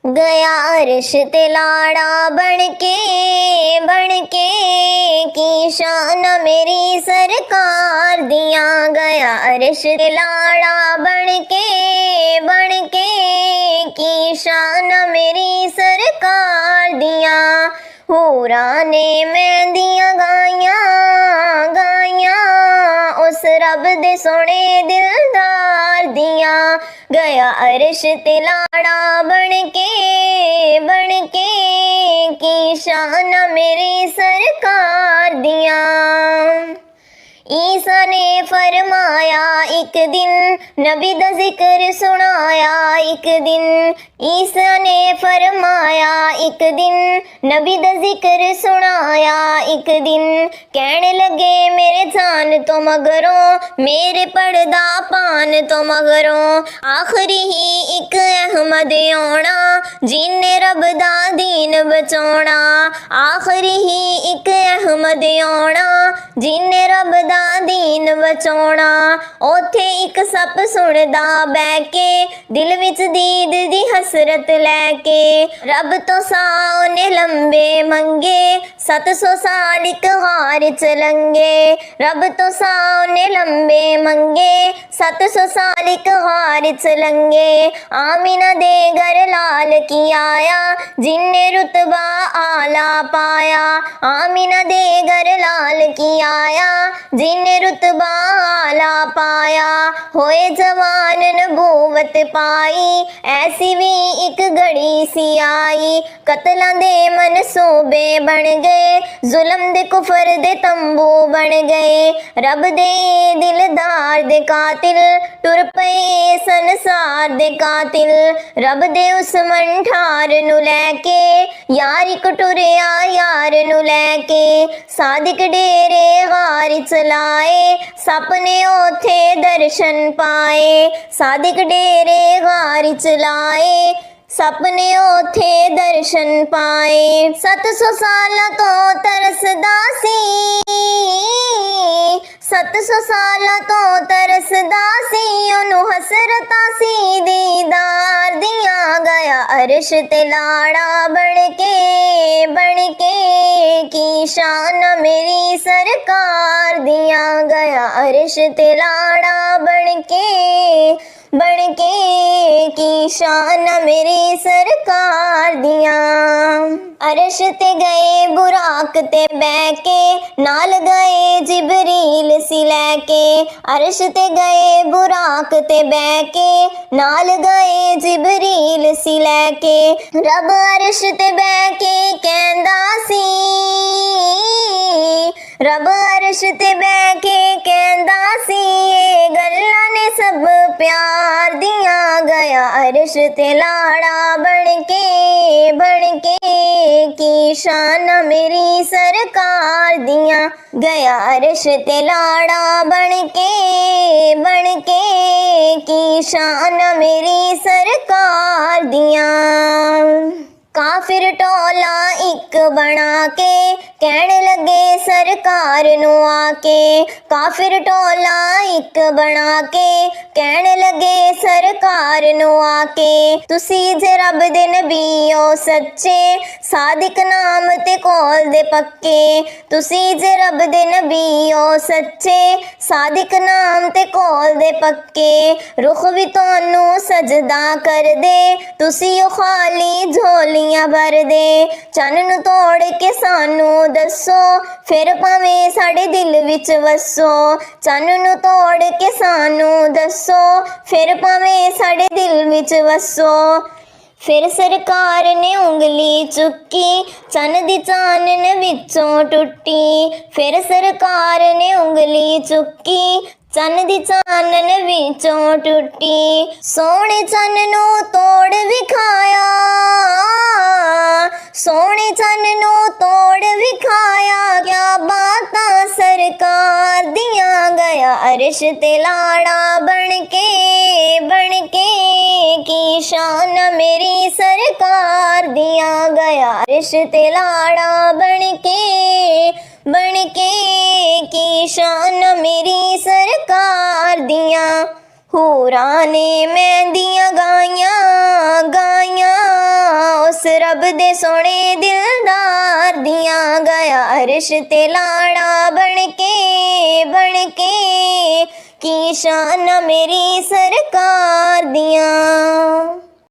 गया अरश ते लाड़ा बन के की शान मेरी सरकार दिया। गया अरश ते लाड़ा बन के की शान मेरी सरकार दिया। हूरा ने मेहंदियां गाइयां उस रब दे सोने दिलदार दिया। गया अरश ते लाड़ा बन के की शान मेरी सरकार दिया। ईसा ने फरमाया एक दिन नबी दा जिक्र सुनाया एक दिन। ईसा ने फरमाया एक दिन नबी दा जिक्र सुनाया एक दिन। कहने लगे मेरे जान तो मगरों मेरे पर्दा पान तो मगरों। आखिरी ही एक अहमद आना जिन्ने रब दा दीन बचाना। आखिरी ही एक अहमद आना जिन्ने रब दा दीन बचाना। ओथे एक सप सुनदा बह के दिल विच दीद दी हसरत लैके। रब तो सा ने लंबे मंगे 700 साल इक हार च लंगे। रब तो सा ने लंबे मंगे 700 साल इक हार च लंगे। आमीना दे घर लाल की आया जिन्ने रुतबा आला पाया। आमीना दे घर लाल की आया जिन्ने रुतबा आला पाया। होए जवान नबूवत पाई ऐसी भी एक घड़ी सी आई। कतलां दे मनसूबे बन गए जुल्म दे कुफर दे तंबू बन गए। रब दे दिलदार दे कातिल टुर पए संसार दे कातिल। रब दे उस मंठार नु लैके यार इक टुरिया यार नु लैके। सादिक डेरे गार चलाए सपने ओथे दर्शन पाए। सादिक डेरे गार चलाए सपने ओथे दर्शन पाए। 700 साल तो तरसदा सी 700 साल तो तरसदा सी ओनू हसरता सी दीदार दिया। गया अरश ते लाड़ा बन के की शान मेरी सरकार दिया। गया अरश ते लाड़ा बन के की शान मेरी सरकार दिया। अरश ते गए बुराक ते बह के नाल गए जिबरील सी लैके। अरश ते गए बुराक ते बह के नाल गए जिबरील सी लैके। रब अरश ते बह के कहंदा सी रब अरश ते बह के कहंदा सी ये गल्लां ने सब प्यार दिया। गया अरश ते लाड़ा बन के की शान मेरी सरकार दिया। गया अरश ते लाड़ा बन के की शान मेरी सरकार दिया। काफिर टोला एक बना के कहने लगे सरकार नु आके। काफिर टोला एक बना के कहने लगे सरकार नु आके। तुसी जे रब दे नबी ओ सच्चे सादिक नाम ते कौल दे पक्के। तुसी जे रब दे नबी ओ सच्चे सादिक नाम ते कौल दे पक्के। रुख भी तोनू सजदा कर दे तुसी ओ खाली झोली भर दे। चन्न नू तोड़ के सानू दसो फिर भावें साडे दिल विच वसो। चन्न नू तोड़ के सानू दसो फिर भावें साडे दिल विच वसो। फिर सरकार ने उंगली चुकी चन्न दी चानन विचों टुटी। फिर सरकार ने उंगली चुकी चन्न दी चानन विचों टुटी। सोने चन्न नू तोड़ विखाया सोने चन्न नू तोड़ विखाया। क्या बातां सरकार दिया। गया अरश ते लाड़ा बन के की शान मेरी सरकार दिया। गया अरश ते लाड़ा बन के की शान मेरी सरकार दिया। हूरा ने मेहंदियां गाइयां रब दे सोने दिलदार दियां गया अरश ते लाड़ा बन के की शान मेरी सरकार दियां।